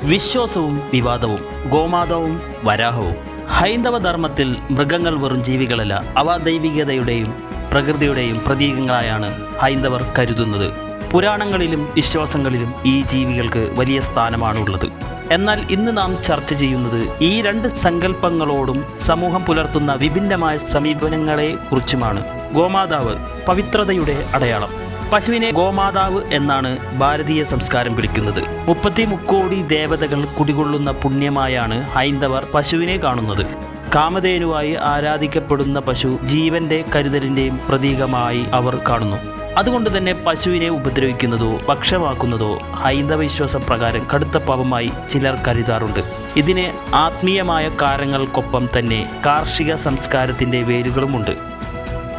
വിശ്വാസവും വിവാദവും, ഗോമാതാവും വരാഹവും. ഹൈന്ദവ ധർമ്മത്തിൽ മൃഗങ്ങൾ വെറും ജീവികളല്ല, അവ ദൈവികതയുടെയും പ്രകൃതിയുടെയും പ്രതീകങ്ങളായാണ് ഹൈന്ദവർ കരുതുന്നത്. പുരാണങ്ങളിലും വിശ്വാസങ്ങളിലും ഈ ജീവികൾക്ക് വലിയ സ്ഥാനമാണുള്ളത്. എന്നാൽ ഇന്ന് നാം ചർച്ച ചെയ്യുന്നത് ഈ രണ്ട് സങ്കല്പങ്ങളോടും സമൂഹം പുലർത്തുന്ന വിഭിന്നമായ സമീപനങ്ങളെ കുറിച്ചുമാണ്. ഗോമാതാവ്, പവിത്രതയുടെ അടയാളം. പശുവിനെ ഗോമാതാവ് എന്നാണ് ഭാരതീയ സംസ്കാരം വിളിക്കുന്നത്. 30 കോടി ദേവതകൾ കുടികൊള്ളുന്ന പുണ്യമായാണ് ഹൈന്ദവർ പശുവിനെ കാണുന്നത്. കാമധേനുവായി ആരാധിക്കപ്പെടുന്ന പശു ജീവന്റെ കരുതലിന്റെയും പ്രതീകമായി അവർ കാണുന്നു. അതുകൊണ്ട് തന്നെ പശുവിനെ ഉപദ്രവിക്കുന്നതോ പക്ഷമാക്കുന്നതോ ഹൈന്ദവ വിശ്വാസപ്രകാരം കടുത്ത പാപമായി ചിലർ കരുതാറുണ്ട്. ഇതിന് ആത്മീയമായ കാരണങ്ങൾക്കൊപ്പം തന്നെ കാർഷിക സംസ്കാരത്തിന്റെ വേരുകളുമുണ്ട്.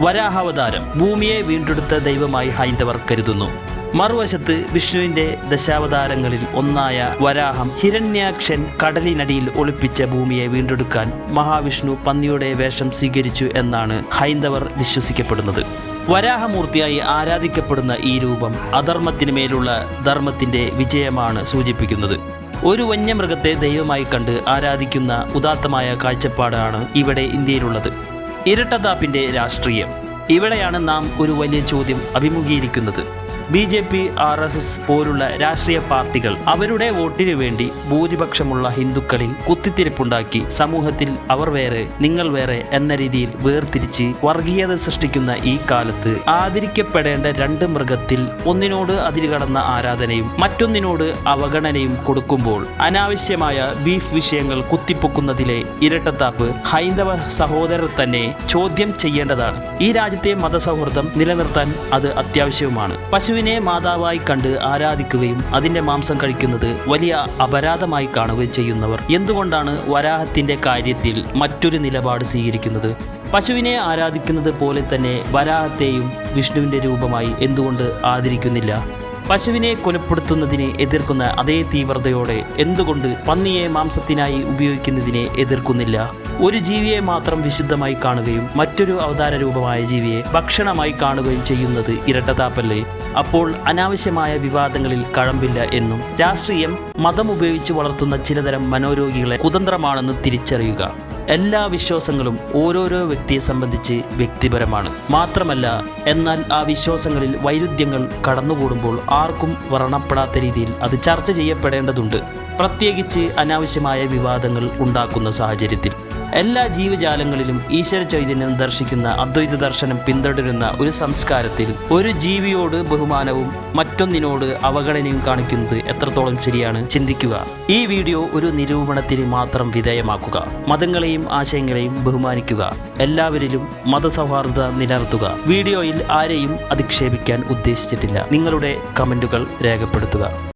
വരാഹാവതാരം, ഭൂമിയെ വീണ്ടെടുത്ത ദൈവമായി ഹൈന്ദവർ കരുതുന്നു. മറുവശത്ത് വിഷ്ണുവിന്റെ ദശാവതാരങ്ങളിൽ ഒന്നായ വരാഹം, ഹിരണ്യാക്ഷൻ കടലിനടിയിൽ ഒളിപ്പിച്ച ഭൂമിയെ വീണ്ടെടുക്കാൻ മഹാവിഷ്ണു പന്നിയുടെ വേഷം സ്വീകരിച്ചു എന്നാണ് ഹൈന്ദവർ വിശ്വസിക്കപ്പെടുന്നത്. വരാഹമൂർത്തിയായി ആരാധിക്കപ്പെടുന്ന ഈ രൂപം അധർമ്മത്തിന് മേലുള്ള ധർമ്മത്തിന്റെ വിജയമാണ് സൂചിപ്പിക്കുന്നത്. ഒരു വന്യമൃഗത്തെ ദൈവമായി കണ്ട് ആരാധിക്കുന്ന ഉദാത്തമായ കാഴ്ചപ്പാടാണ് ഇവിടെ ഇന്ത്യയിലുള്ളത്. ഇരട്ടത്താപ്പിന്റെ രാഷ്ട്രീയം. ഇവിടെയാണ് നാം ഒരു വലിയ ചോദ്യം അഭിമുഖീകരിക്കുന്നത്. BJP, RSS പോലുള്ള രാഷ്ട്രീയ പാർട്ടികൾ അവരുടെ വോട്ടിനു വേണ്ടി ഭൂരിപക്ഷമുള്ള ഹിന്ദുക്കളിൽ കുത്തിത്തിരിപ്പുണ്ടാക്കി സമൂഹത്തിൽ അവർ വേറെ നിങ്ങൾ വേറെ എന്ന രീതിയിൽ വേർതിരിച്ച് വർഗീയത സൃഷ്ടിക്കുന്ന ഈ കാലത്ത് ആദരിക്കപ്പെടേണ്ട രണ്ട് മൃഗത്തിൽ ഒന്നിനോട് അതിരുകടന്ന ആരാധനയും മറ്റൊന്നിനോട് അവഗണനയും കൊടുക്കുമ്പോൾ അനാവശ്യമായ ബീഫ് വിഷയങ്ങൾ കുത്തിപ്പൊക്കുന്നതിലെ ഇരട്ടത്താപ്പ് ഹൈന്ദവ സഹോദരർ തന്നെ ചോദ്യം ചെയ്യേണ്ടതാണ്. ഈ രാജ്യത്തെ മതസൗഹൃദം നിലനിർത്താൻ അത് അത്യാവശ്യവുമാണ്. പശുവിനെ മാതാവായി കണ്ട് ആരാധിക്കുകയും അതിന്റെ മാംസം കഴിക്കുന്നത് വലിയ അപരാധമായി കാണുകയും ചെയ്യുന്നവർ എന്തുകൊണ്ടാണ് വരാഹത്തിന്റെ കാര്യത്തിൽ മറ്റൊരു നിലപാട് സ്വീകരിക്കുന്നത്? പശുവിനെ ആരാധിക്കുന്നത് പോലെ തന്നെ വരാഹത്തെയും വിഷ്ണുവിന്റെ രൂപമായി എന്തുകൊണ്ട് ആദരിക്കുന്നില്ല? പശുവിനെ കൊലപ്പെടുത്തുന്നതിനെ എതിർക്കുന്ന അതേ തീവ്രതയോടെ എന്തുകൊണ്ട് പന്നിയെ മാംസത്തിനായി ഉപയോഗിക്കുന്നതിനെ എതിർക്കുന്നില്ല? ഒരു ജീവിയെ മാത്രം വിശുദ്ധമായി കാണുകയും മറ്റൊരു അവതാര രൂപമായ ജീവിയെ ഭക്ഷണമായി കാണുകയും ചെയ്യുന്നത് ഇരട്ടത്താപ്പല്ലേ? അപ്പോൾ അനാവശ്യമായ വിവാദങ്ങളിൽ കഴമ്പില്ല എന്നും രാഷ്ട്രീയം മതം ഉപയോഗിച്ച് വളർത്തുന്ന ചിലതരം മനോരോഗികളെ കുതന്ത്രമാണെന്ന് തിരിച്ചറിയുക. എല്ലാ വിശ്വാസങ്ങളും ഓരോരോ വ്യക്തിയെ സംബന്ധിച്ച് വ്യക്തിപരമാണ്. മാത്രമല്ല, എന്നാൽ ആ വിശ്വാസങ്ങളിൽ വൈരുദ്ധ്യങ്ങൾ കടന്നുകൂടുമ്പോൾ ആർക്കും വ്രണപ്പെടാത്ത രീതിയിൽ അത് ചർച്ച ചെയ്യപ്പെടേണ്ടതുണ്ട്. പ്രത്യേകിച്ച് അനാവശ്യമായ വിവാദങ്ങൾ ഉണ്ടാക്കുന്ന സാഹചര്യത്തിൽ. എല്ലാ ജീവജാലങ്ങളിലും ഈശ്വര ചൈതന്യം ദർശിക്കുന്ന അദ്വൈത ദർശനം പിന്തുടരുന്ന ഒരു സംസ്കാരത്തിൽ ഒരു ജീവിയോട് ബഹുമാനവും മറ്റൊന്നിനോട് അവഗണനയും കാണിക്കുന്നത് എത്രത്തോളം ശരിയാണ്? ചിന്തിക്കുക. ഈ വീഡിയോ ഒരു നിരൂപണത്തിന് മാത്രം വിധേയമാക്കുക. മതങ്ങളെയും ആശയങ്ങളെയും ബഹുമാനിക്കുക. എല്ലാവരിലും മതസൗഹാർദ്ദത നിലനിർത്തുക. വീഡിയോയിൽ ആരെയും അധിക്ഷേപിക്കാൻ ഉദ്ദേശിച്ചിട്ടില്ല. നിങ്ങളുടെ കമന്റുകൾ രേഖപ്പെടുത്തുക.